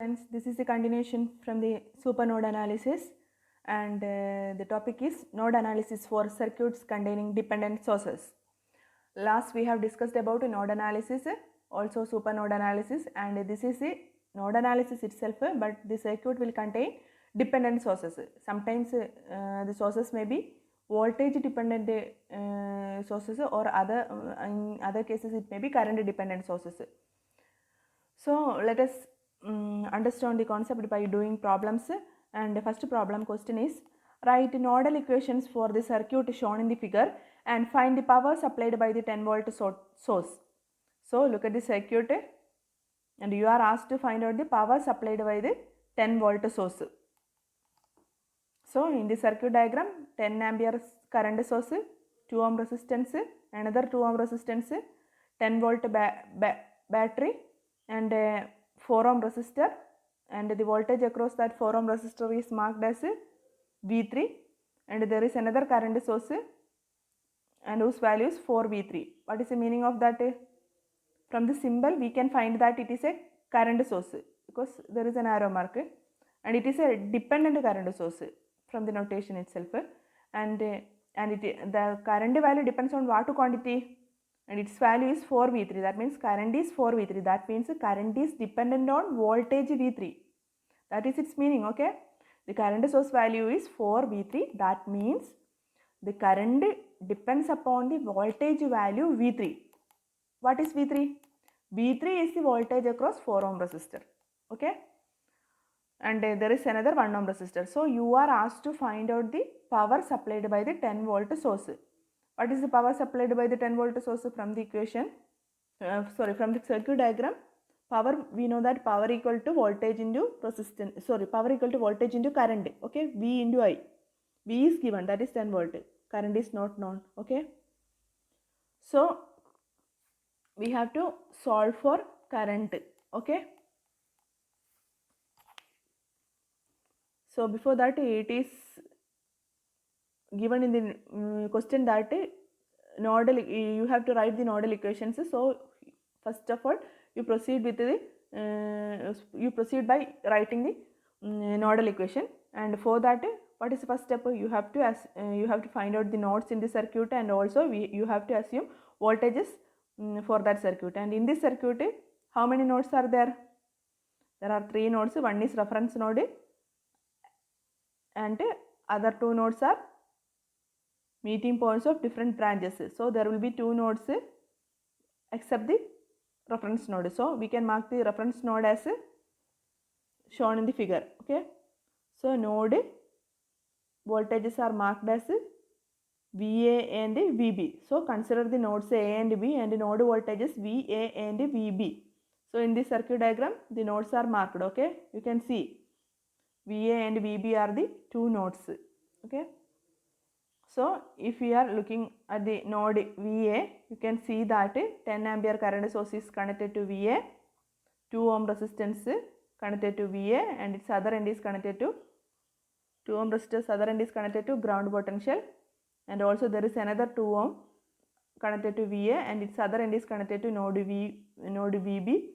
Friends, this is the continuation from the supernode analysis, and the topic is node analysis for circuits containing dependent sources. Last we have discussed about node analysis, also supernode analysis, and this is the node analysis itself, but the circuit will contain dependent sources. Sometimes the sources may be voltage dependent sources, or in other cases it may be current dependent sources. So let us understand the concept by doing problems. And the first problem question is, write nodal equations for the circuit shown in the figure and find the power supplied by the 10 volt source. So look at the circuit and you are asked to find out the power supplied by the 10 volt source. So in the circuit diagram, 10 ampere current source, 2 ohm resistance, another 2 ohm resistance, 10 volt battery, and a 4 ohm resistor, and the voltage across that 4 ohm resistor is marked as V3, and there is another current source and whose value is 4V3. What is the meaning of that? From the symbol we can find that it is a current source because there is an arrow mark, and it is a dependent current source from the notation itself, and the current value depends on what quantity, and its value is 4V3. That means current is 4V3. That means current is dependent on voltage V3. That is its meaning. Okay, the current source value is 4V3. That means the current depends upon the voltage value V3. What is V3? V3 is the voltage across 4 ohm resistor. Okay, and there is another 1 ohm resistor. So you are asked to find out the power supplied by the 10 volt source. What is the power supplied by the 10 volt source? From the equation, from the circuit diagram, power, we know that power equal to voltage into resistance, power equal to voltage into current. Okay, V into I. V is given, that is 10 volt. Current is not known. Okay, so we have to solve for current. Okay, so before that, it is given in the question that nodal, you have to write the nodal equations. So first of all, you proceed with the you proceed by writing the nodal equation, and for that, what is the first step? You have to find out the nodes in the circuit, and also you have to assume voltages for that circuit. And in this circuit, how many nodes are there? There are 3 nodes. One is reference node, and other 2 nodes are meeting points of different branches. So there will be 2 nodes except the reference node. So we can mark the reference node as shown in the figure. Okay, so node voltages are marked as VA and VB. So consider the nodes A and B, and node voltages VA and VB. So in this circuit diagram, the nodes are marked. Okay, you can see VA and VB are the 2 nodes. Okay, so if we are looking at the node VA, you can see that 10 ampere current source is connected to VA, 2 ohm resistance connected to VA, and its other end is connected to 2 ohm resistance, other end is connected to ground potential, and also there is another 2 ohm connected to VA, and its other end is connected to node VB.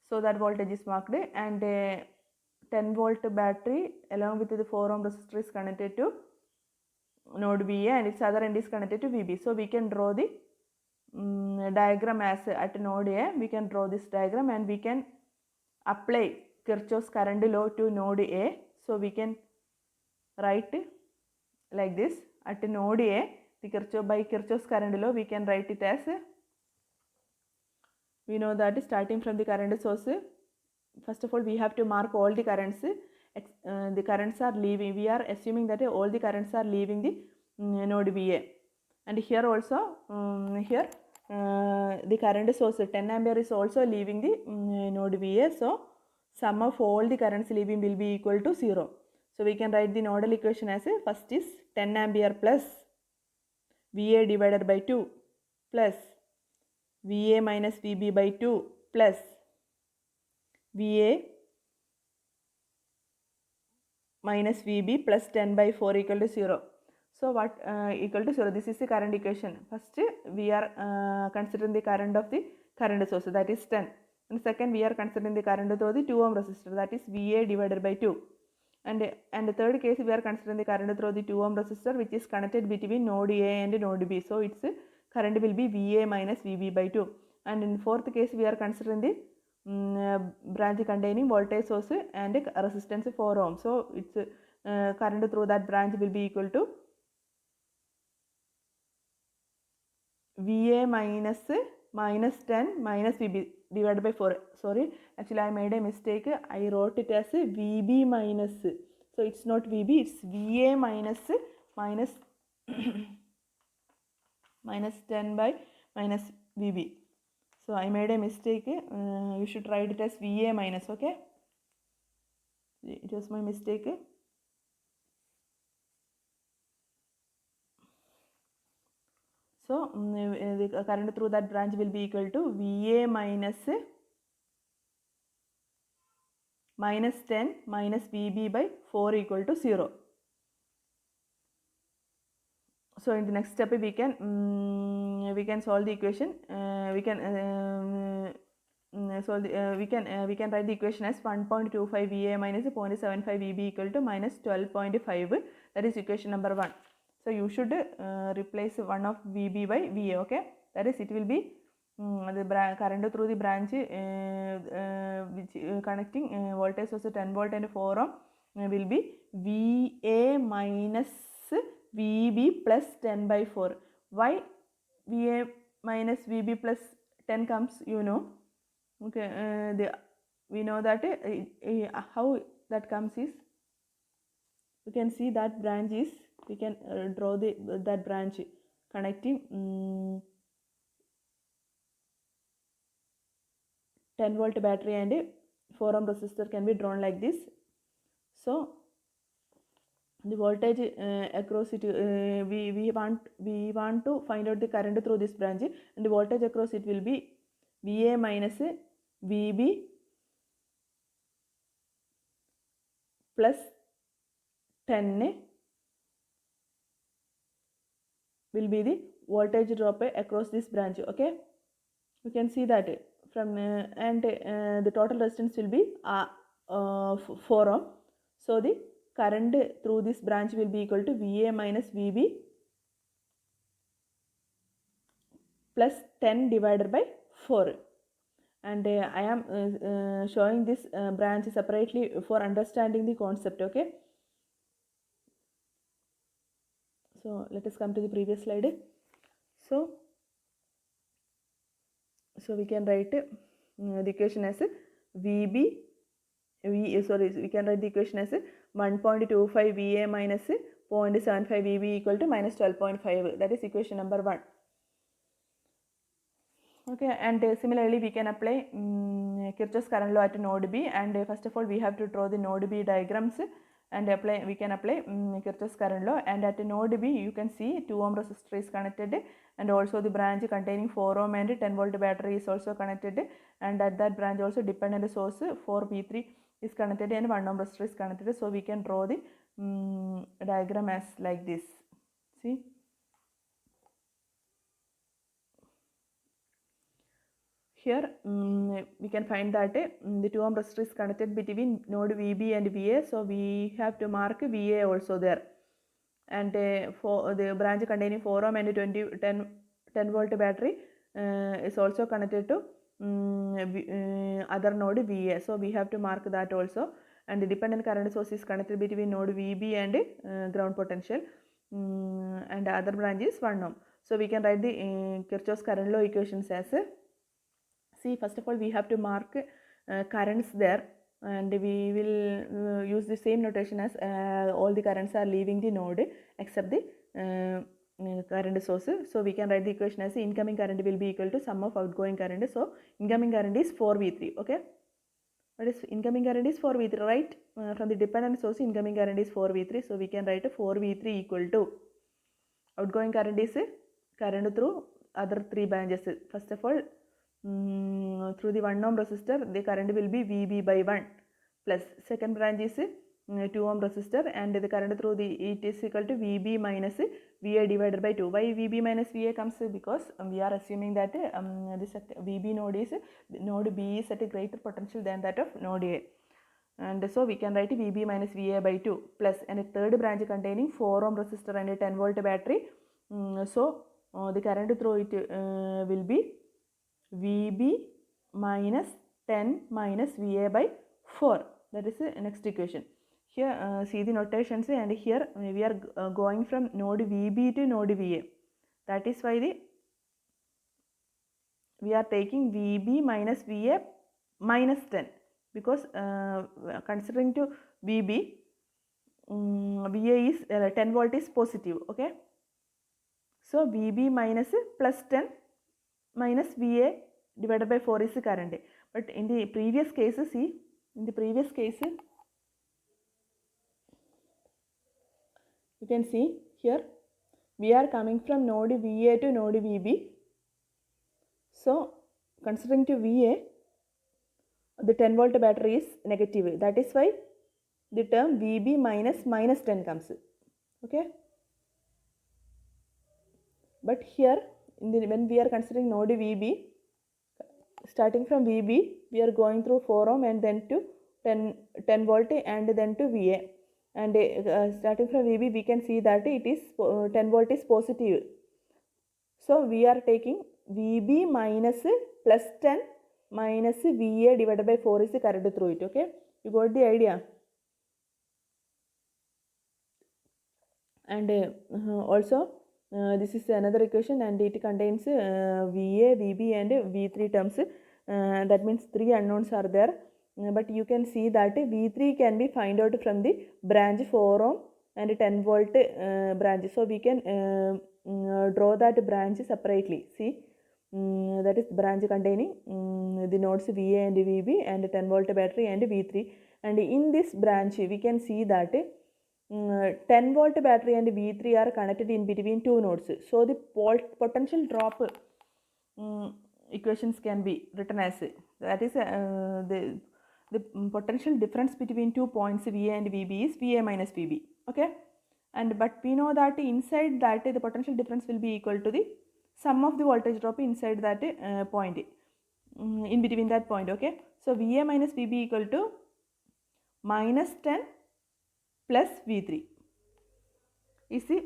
So that voltage is marked, and a 10 volt battery along with the 4 ohm resistor is connected to node VA, and its other end is connected to VB. So we can draw the diagram as at node A. We can draw this diagram, and we can apply Kirchhoff's current law to node A. So we can write like this: at node A, by Kirchhoff's current law, we can write it as, we know that starting from the current source, first of all we have to mark all the currents. The currents are leaving, we are assuming that all the currents are leaving the node VA, and here also the current source 10 ampere is also leaving the node VA. So sum of all the currents leaving will be equal to 0. So we can write the nodal equation as first is 10 ampere plus VA divided by 2 plus VA minus VB by 2 plus VA minus VB plus 10 by 4 equal to 0. So what equal to 0? This is the current equation. First we are considering the current of the current source, that is 10. And second, we are considering the current through the 2 ohm resistor, that is VA divided by 2. And the third case, we are considering the current through the 2 ohm resistor which is connected between node A and node B. So its current will be VA minus VB by 2. And in fourth case, we are considering the branch containing voltage source and resistance 4 ohm. So its current through that branch will be equal to VA minus 10 minus VB divided by 4. Sorry, actually I made a mistake. I wrote it as VB minus. So it's not VB, it's VA minus minus 10 by minus VB. So I made a mistake. You should write it as VA minus, okay? It was my mistake. So the current through that branch will be equal to VA minus 10 minus VB by 4 equal to 0. So in the next step we can solve the equation. We can write the equation as 1.25 VA minus 0.75 VB equal to minus 12.5. That is equation number 1. So you should replace 1 of VB by VA, okay? That is, it will be the current through the branch which connecting voltage source 10 volt and 4 ohm will be VA minus VB plus 10 by 4. Why VA minus VB plus 10 comes, you know? Okay, we know that how that comes is, you can see that branch is, we can draw that branch connecting 10 volt battery and 4 ohm resistor can be drawn like this. So the voltage across it, we want to find out the current through this branch, and the voltage across it will be VA minus VB plus 10 will be the voltage drop across this branch, okay? You can see that from and the total resistance will be 4 ohm. So the current through this branch will be equal to VA minus VB plus 10 divided by 4. And I am showing this branch separately for understanding the concept, okay? So let us come to the previous slide. So we can write the equation as we can write the equation as 1.25 VA minus 0.75 VB equal to minus 12.5. That is equation number 1. Okay, and similarly we can apply Kirchhoff's current law at node B, and first of all we have to draw the node B diagrams and we can apply Kirchhoff's current law. And at node B you can see 2 ohm resistor is connected, and also the branch containing 4 ohm and 10 volt battery is also connected, and at that branch also dependent source 4V3 is connected and 1 ohm resistor is connected. So we can draw the diagram as like this. See, here we can find that the 2 ohm resistor is connected between node VB and VA, so we have to mark VA also there. And for the branch containing 4 ohm and 10 volt battery is also connected to other node VA, so we have to mark that also. And the dependent current source is connected between node VB and ground potential, and the other branch is 1 ohm. So we can write the Kirchhoff's current law equations as see, first of all we have to mark currents there, and we will use the same notation as all the currents are leaving the node except the current source. So we can write the equation as incoming current will be equal to sum of outgoing current. So incoming current is 4V3, okay? What is incoming current is 4V3, right? From the dependent source incoming current is 4V3, so we can write 4V3 equal to outgoing current is current through other 3 branches. First of all, through the 1 ohm resistor the current will be VB by 1 plus second branch is 2 ohm resistor, and the current through it is equal to VB minus VA divided by 2. Why VB minus VA comes? Because we are assuming that this VB node B is at a greater potential than that of node A. And so we can write VB minus VA by 2 plus and a third branch containing 4 ohm resistor and a 10 volt battery. So the current through it will be VB minus 10 minus VA by 4. That is the next equation. Here see the notations, and here we are going from node VB to node VA. That is why we are taking VB minus VA minus 10, because considering to VB, VA is 10 volt is positive, okay. So VB minus plus 10 minus VA divided by 4 is the current. But in the previous case, see, in the previous case, you can see here we are coming from node VA to node VB. So considering to VA, the 10 volt battery is negative. That is why the term VB minus 10 comes, okay. But here when we are considering node VB, starting from VB, we are going through 4 ohm and then to 10 volt and then to VA. And starting from VB, we can see that it is 10 volt is positive. So we are taking VB minus plus 10 minus VA divided by 4 is the current through it, okay. You got the idea? And also this is another equation, and it contains VA, VB and V3 terms. That means 3 unknowns are there. But you can see that V3 can be find out from the branch 4 ohm and 10 volt branch. So we can draw that branch separately. See, that is branch containing the nodes VA and VB and 10 volt battery and V3. And in this branch we can see that 10 volt battery and V3 are connected in between two nodes. So the potential drop equations can be written as, that is the potential difference between 2 points VA and VB is VA minus VB, okay. And but we know that inside that the potential difference will be equal to the sum of the voltage drop inside that point, in between that point, okay. So VA minus VB equal to minus 10 plus V3 is the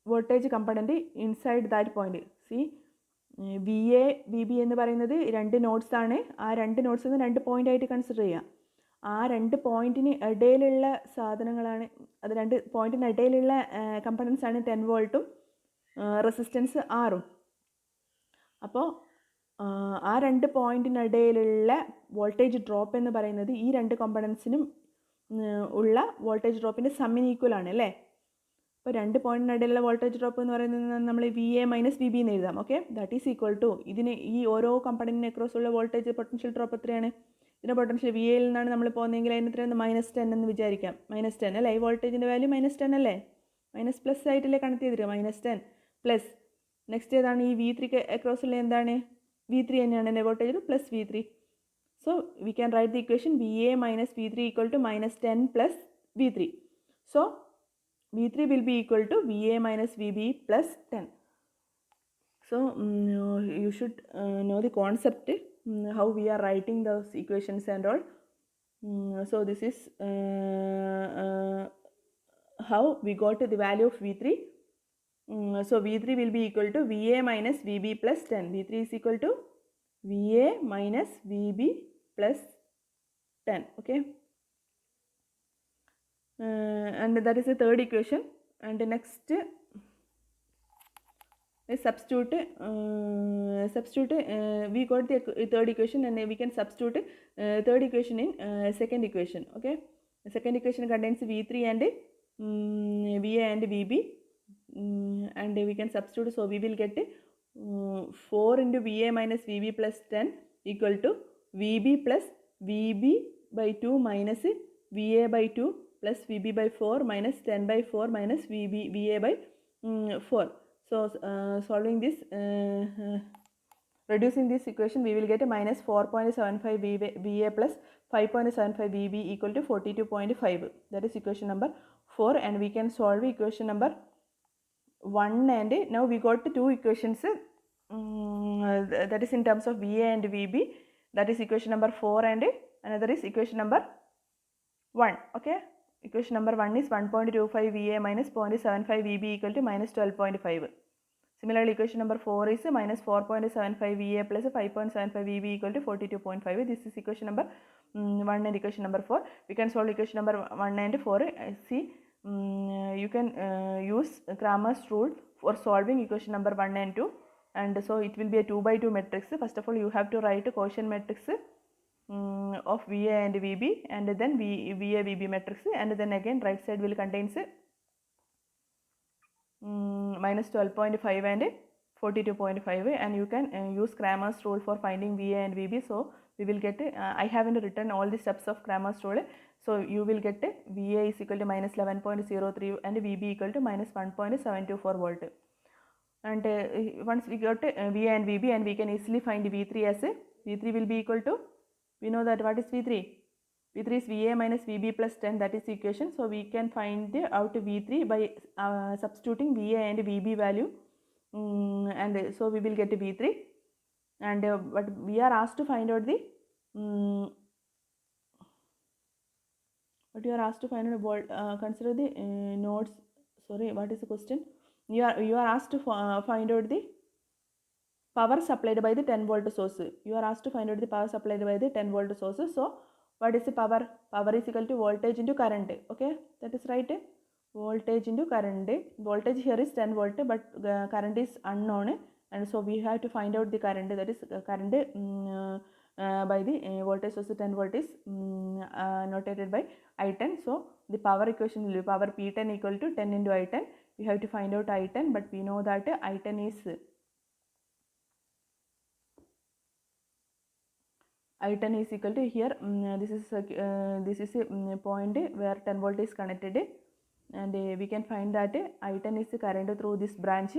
voltage component inside that point. See, VA, VB എന്ന് പറയുന്നത് രണ്ട് notes ആണ്. ആ രണ്ട് notes രണ്ട് point ആയിട്ട് consider ചെയ്യാം. ആ രണ്ട് പോയിന്റിന് ഇടയിലുള്ള സാധനങ്ങളാണ്, അത് രണ്ട് പോയിന്റിന് ഇടയിലുള്ള കമ്പണൻസ് ആണ് 10 വോൾട്ടും റെസിസ്റ്റൻസ് ആറും. അപ്പോൾ ആ രണ്ട് പോയിന്റിനിടയിലുള്ള വോൾട്ടേജ് ഡ്രോപ്പ് എന്ന് പറയുന്നത് ഈ രണ്ട് കമ്പണൻസിനും ഉള്ള വോൾട്ടേജ് ഡ്രോപ്പിൻ്റെ സമ്മിന് ഈക്വൽ ആണ് അല്ലേ. അപ്പോൾ രണ്ട് പോയിന്റിനിടയിലുള്ള വോൾട്ടേജ് ഡ്രോപ്പ് എന്ന് പറയുന്നത് നമ്മൾ VA മൈനസ് VB എന്ന് എഴുതാം, okay. That is equal to ഇതിന് ഈ ഓരോ കമ്പണൻറ്റിന് അക്രോസ് ഉള്ള വോൾട്ടേജ് പൊട്ടൻഷ്യൽ ഡ്രോപ്പ് എത്രയാണ്? ഇതിൻ്റെ പൊട്ടൻഷ്യൽ VAയിൽ നിന്നാണ് നമ്മൾ പോകുന്നതെങ്കിൽ അതിന് എത്രയാണ്? മൈനസ് 10 എന്ന് വിചാരിക്കാം. മൈനസ് 10 അല്ലേ, ഈ വോൾട്ടേജിൻ്റെ വാല്യൂ മൈനസ് 10 അല്ലേ, മൈനസ് പ്ലസ് ആയിട്ടല്ലേ കണക്ട് ചെയ്തിരിക്കുക. മൈനസ് 10 പ്ലസ് നെക്സ്റ്റ് ഏതാണ്? ഈ V3 അക്രോസ് ഉള്ള എന്താണ്? V3 തന്നെയാണ് എൻ്റെ voltage plus V3. So we can write the equation VA minus V3 equal to minus 10 plus V3. So V3 will be equal to VA minus VB plus 10. So you should know the concept, how we are writing those equations and all. So this is how we got the value of V3. So V3 will be equal to VA minus VB plus 10. V3 is equal to VA minus VB plus 10, okay. And that is the third equation. And the next is substitute. We got the third equation, and we can substitute third equation in second equation, okay. The second equation contains V3 and VA and VB, and we can substitute. So we will get 4 into VA minus VB plus 10 equal to VB plus VB by 2 minus VA by 2 plus VB by 4 minus 10 by 4 minus VA by 4. So solving this, reducing this equation, we will get a minus 4.75 VA plus 5.75 VB equal to 42.5. That is equation number 4, and we can solve equation number 1, and now we got the two equations, that is in terms of VA and VB. That is equation number 4, and another is equation number 1. Okay, equation number 1 is 1.25 VA minus 0.75 VB equal to minus 12.5. Similarly, equation number 4 is minus 4.75 VA plus 5.75 VB equal to 42.5. This is equation number 1 and equation number 4. We can solve equation number 1 and 4. See, you can use Cramer's rule for solving equation number 1 and 2. And so it will be a 2 by 2 matrix. First of all, you have to write a quotient matrix of VA and VB, and then VA VB matrix, and then again right side will contains minus 12.5 and 42.5, and you can use Cramer's rule for finding VA and VB. So we will get I haven't written all the steps of Cramer's rule, so you will get VA is equal to minus 11.03 and VB equal to minus 1.724 volt. And once we got VA and VB, and we can easily find V3 as V3 will be equal to, we know that what is V3? V3 is VA minus VB plus 10, that is the equation. So we can find out V3 by substituting VA and VB value, and so we will get V3. And but we are asked to find out the what you are asked to find out consider the nodes. Sorry, what is the question? You are asked to find out the power supplied by the 10 volt source. You are asked to find out the power supplied by the 10 volt source. So what is the power? Power is equal to voltage into current. Okay, that is right. Voltage into current. Voltage here is 10 volt, but current is unknown, and so we have to find out the current. That is current by the voltage source 10 volt is notated by I10. So the power equation will be power P10 equal to 10 into I10. We have to find out I10, but we know that I10 is equal to here, this is a point where 10 volt is connected, and we can find that I10 is the current through this branch,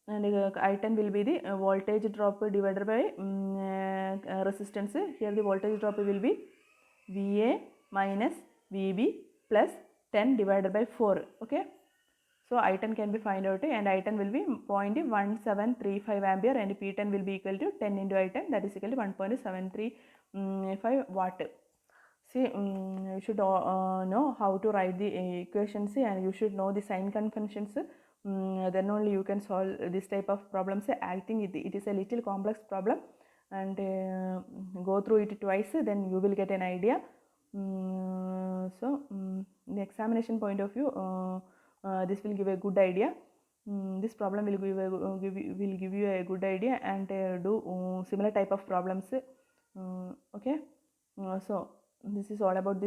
and I10 will be the voltage drop divided by resistance. Here the voltage drop will be VA minus VB plus 10 divided by 4. Okay, so I10 can be find out, and I10 will be 0.1735 ampere, and P10 will be equal to 10 into I10, that is equal to 1.735 watt. See, you should know how to write the equations, and you should know the sign conventions. Then only you can solve this type of problems. I think it is a little complex problem, and go through it twice, then you will get an idea. So in the examination point of view, this will give a good idea. This problem will give you a good idea, and do similar type of problems. Okay, so this is all about this.